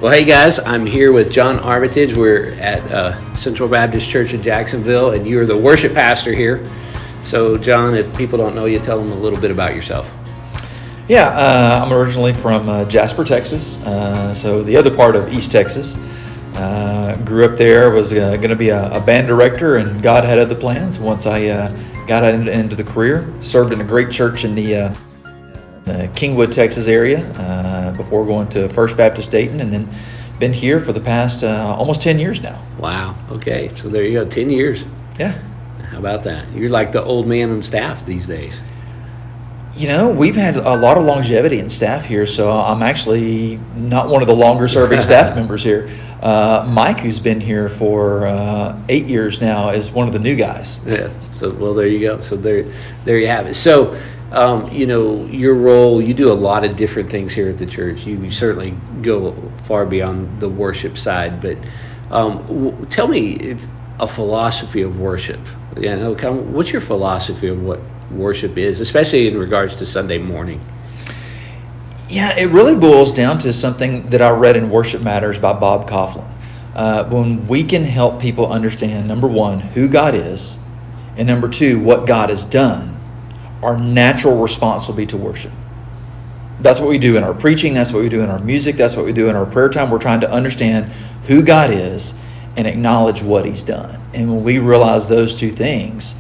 Well, hey guys, I'm here with John Armitage. We're at Central Baptist Church in Jacksonville, and you're the worship pastor here. So, John, if people don't know you, tell them a little bit about yourself. Yeah, I'm originally from Jasper, Texas, so the other part of East Texas. Grew up there, was going to be a band director, and God had other plans once I got into the career. Served in a great church in the Kingwood, Texas area before going to First Baptist Dayton, and then been here for the past almost 10 years now. Wow, okay, so there you go, 10 years. Yeah. How about that? You're like the old man on staff these days. You know, we've had a lot of longevity in staff here, so I'm actually not one of the longer serving staff members here. Mike, who's been here for 8 years now, is one of the new guys. Yeah, so, well, there you go. So there you have it. So, you know, your role, you do a lot of different things here at the church. You certainly go far beyond the worship side, but tell me a philosophy of worship. You know, what's your philosophy of what worship is, especially in regards to Sunday morning? Yeah, it really boils down to something that I read in Worship Matters by Bob Coughlin. When we can help people understand, number one, who God is, and number two, what God has done, our natural response will be to worship. That's what we do in our preaching, that's what we do in our music, that's what we do in our prayer time. We're trying to understand who God is and acknowledge what He's done. And when we realize those two things,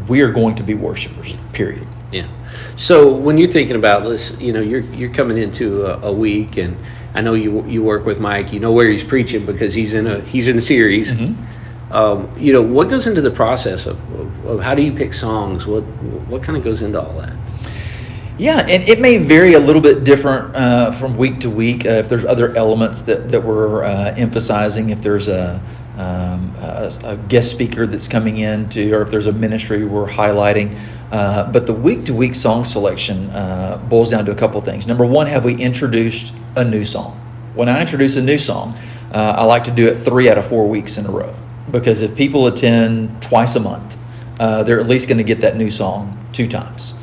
we are going to be worshipers, period. Yeah. So when you're thinking about this, you know, you're coming into a week, and I know you work with Mike. You know where he's preaching because he's in a series. Mm-hmm. You know, what goes into the process of how do you pick songs? What kind of goes into all that? Yeah, and it may vary a little bit different from week to week. If there's other elements that we're emphasizing, if there's a guest speaker that's coming in or if there's a ministry we're highlighting. But the week-to-week song selection boils down to a couple things. Number one, have we introduced a new song? When I introduce a new song, I like to do it 3 out of 4 weeks in a row. Because if people attend twice a month, they're at least going to get that new song 2 times.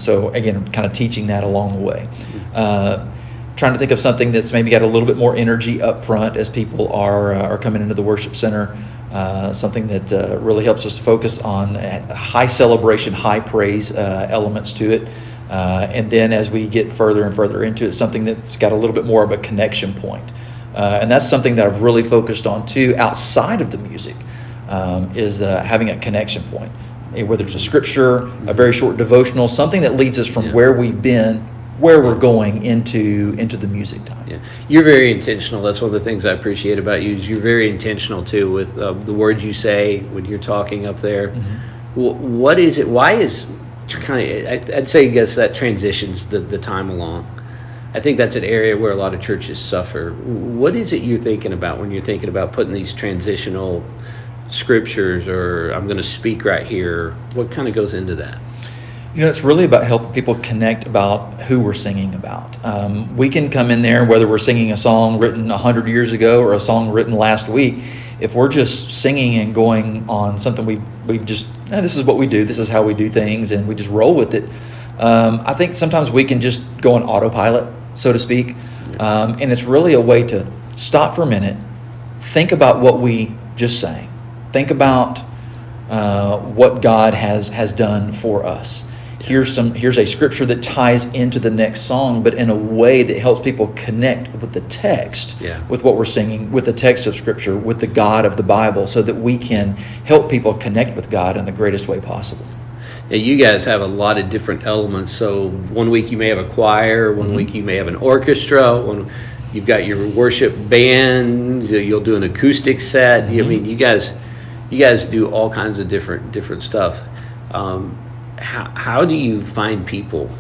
So again, kind of teaching that along the way. Trying to think of something that's maybe got a little bit more energy up front as people are coming into the worship center. Something that really helps us focus on high celebration, high praise elements to it. And then as we get further and further into it, something that's got a little bit more of a connection point. And that's something that I've really focused on too, outside of the music, is having a connection point. Whether it's a scripture, a very short devotional, something that leads us from where we've been, where we're going into the music time. Yeah, you're very intentional. That's one of the things I appreciate about you. Is you're very intentional too with the words you say when you're talking up there. Mm-hmm. What is it? Why is I'd say that transitions the time along. I think that's an area where a lot of churches suffer. What is it you're thinking about when you're thinking about putting these transitional scriptures, or I'm going to speak right here? What kind of goes into that? You know, it's really about helping people connect about who we're singing about. We can come in there, whether we're singing a song written 100 years ago or a song written last week. If we're just singing and going on something we've just, this is what we do, this is how we do things, and we just roll with it. I think sometimes we can just go on autopilot, so to speak. And it's really a way to stop for a minute, think about what we just sang. Think about what God has done for us. Here's a scripture that ties into the next song, but in a way that helps people connect with the text, with what we're singing, with the text of scripture, with the God of the Bible, so that we can help people connect with God in the greatest way possible. Yeah, you guys have a lot of different elements. So one week you may have a choir, one week you may have an orchestra, you've got your worship band, you'll do an acoustic set. I mean, you guys do all kinds of different stuff. How do you find people?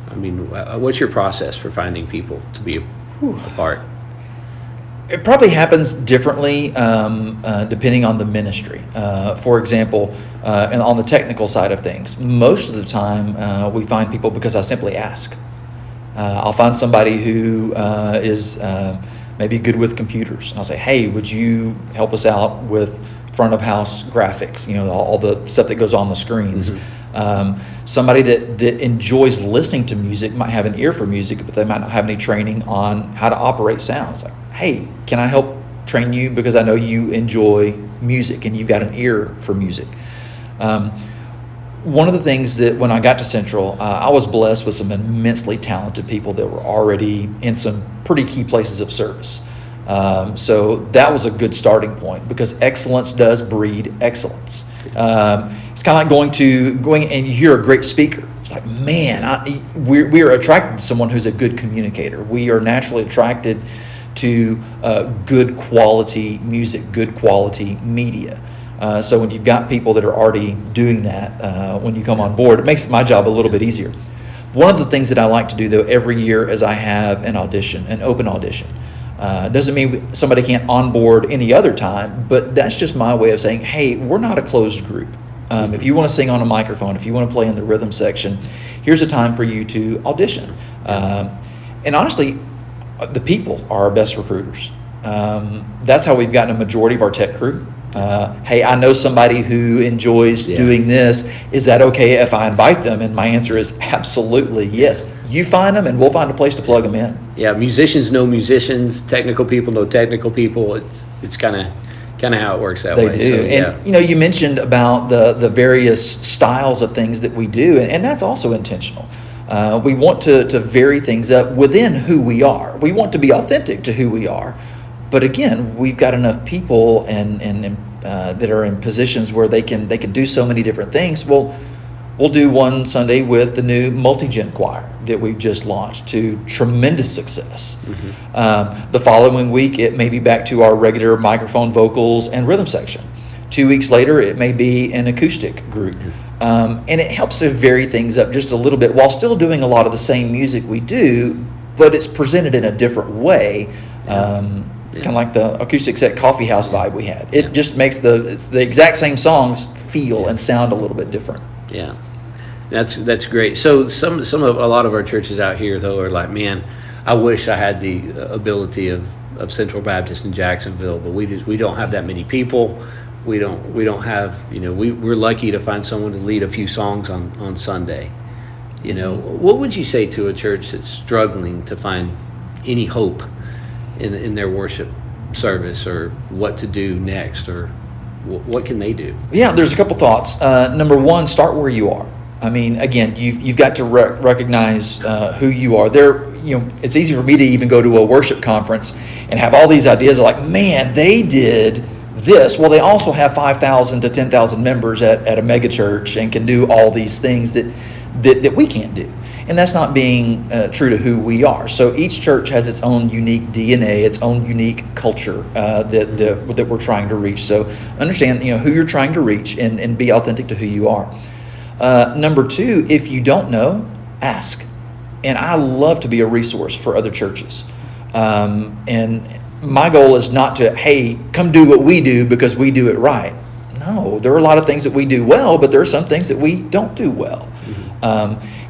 I mean, what's your process for finding people to be a part? It probably happens differently depending on the ministry. For example, and on the technical side of things, most of the time we find people because I simply ask. I'll find somebody who is maybe good with computers. And I'll say, hey, would you help us out with front of house graphics, all the stuff that goes on the screens. Somebody that enjoys listening to music might have an ear for music, but they might not have any training on how to operate sounds. Like, hey, can I help train you because I know you enjoy music and you've got an ear for music. One of the things that when I got to Central, I was blessed with some immensely talented people that were already in some pretty key places of service. So that was a good starting point because excellence does breed excellence. It's kind of like going and you hear a great speaker. It's like, man, we are attracted to someone who's a good communicator. We are naturally attracted to good quality music, good quality media. So when you've got people that are already doing that, when you come on board, it makes my job a little bit easier. One of the things that I like to do, though, every year is I have an audition, an open audition. Doesn't mean somebody can't onboard any other time, but that's just my way of saying, hey, we're not a closed group. If you want to sing on a microphone, if you want to play in the rhythm section, here's a time for you to audition. And honestly, the people are our best recruiters. That's how we've gotten a majority of our tech crew. Hey, I know somebody who enjoys doing this. Is that okay if I invite them? And my answer is absolutely yes. You find them and we'll find a place to plug them in. Yeah, musicians know musicians, technical people know technical people. It's kind of how it works that way. They do. So, and you mentioned about the various styles of things that we do, and that's also intentional. We want to vary things up within who we are. We want to be authentic to who we are. But again, we've got enough people and that are in positions where they can do so many different things. Well, we'll do one Sunday with the new multi-gen choir that we've just launched to tremendous success. The following week, it may be back to our regular microphone, vocals, and rhythm section. 2 weeks later, it may be an acoustic group. And it helps to vary things up just a little bit while still doing a lot of the same music we do, but it's presented in a different way. Kind of like the acoustic set coffee house vibe we had. It just makes it's the exact same songs feel and sound a little bit different. Yeah, that's great. So a lot of our churches out here though are like, man, I wish I had the ability of Central Baptist in Jacksonville, but we don't have that many people. We don't have, we're lucky to find someone to lead a few songs on Sunday. What would you say to a church that's struggling to find any hope in their worship service, or what to do next, or what can they do? Yeah, there's a couple thoughts. Number one, start where you are. I mean, again, you've got to recognize who you are. It's easy for me to even go to a worship conference and have all these ideas of like, man, they did this. Well, they also have 5,000 to 10,000 members at a mega church and can do all these things that we can't do. And that's not being true to who we are. So each church has its own unique DNA, its own unique culture that we're trying to reach. So understand, who you're trying to reach and be authentic to who you are. Number two, if you don't know, ask. And I love to be a resource for other churches. And my goal is not to, hey, come do what we do because we do it right. No, there are a lot of things that we do well, but there are some things that we don't do well.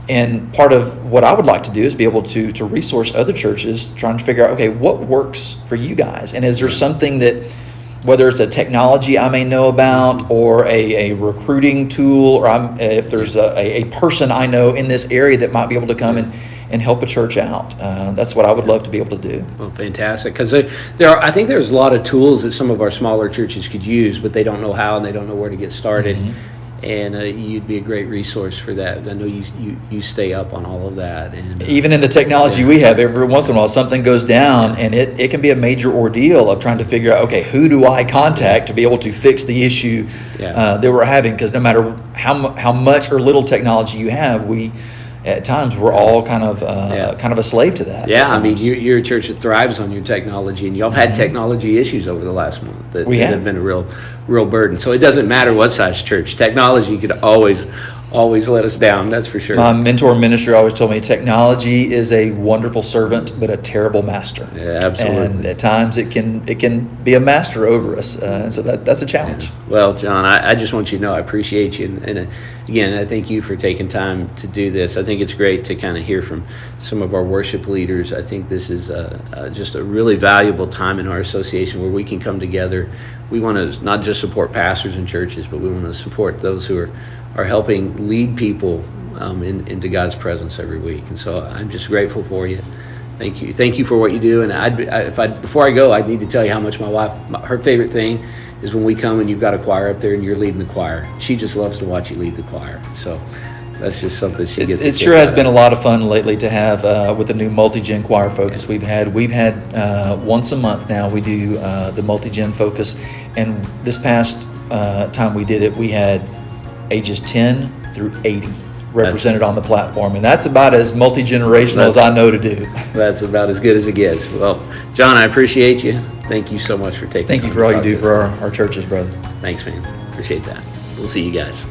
And part of what I would like to do is be able to resource other churches, trying to figure out, okay, what works for you guys? And is there something that, whether it's a technology I may know about, or a recruiting tool, or if there's a person I know in this area that might be able to come and help a church out. That's what I would love to be able to do. Well, fantastic. Because I think there's a lot of tools that some of our smaller churches could use, but they don't know how and they don't know where to get started. And you'd be a great resource for that. I know you stay up on all of that. And even in the technology we have, every once in a while something goes down, and it can be a major ordeal of trying to figure out, okay, who do I contact to be able to fix the issue that we're having? Because no matter how much or little technology you have, at times we're all kind of a slave to that. Yeah, I mean, you're a church that thrives on your technology, and y'all have had technology issues over the last month that have been a real burden. So it doesn't matter what size church, technology could always let us down. That's for sure. My mentor minister always told me technology is a wonderful servant, but a terrible master. Yeah, absolutely. And at times it can be a master over us, and so that's a challenge. Yeah. Well, John, I just want you to know I appreciate you, and again, I thank you for taking time to do this. I think it's great to kind of hear from some of our worship leaders. I think this is just a really valuable time in our association where we can come together. We want to not just support pastors and churches, but we want to support those who are are helping lead people into God's presence every week. And so I'm just grateful for you. Thank you for what you do. And before I go, I need to tell you how much my wife, her favorite thing is when we come and you've got a choir up there and you're leading the choir. She just loves to watch you lead the choir. So that's just something she gets. It sure has been a lot of fun lately to have with the new multi-gen choir focus we've had. We've had once a month now we do the multi-gen focus, and this past time we did it, we had ages 10 through 80 represented on the platform, and that's about as multi-generational as I know to do. That's about as good as it gets. Well, John, I appreciate you. Thank you so much for taking. Thank you for all you do for our churches, brother. Thanks, man. Appreciate that. We'll see you guys.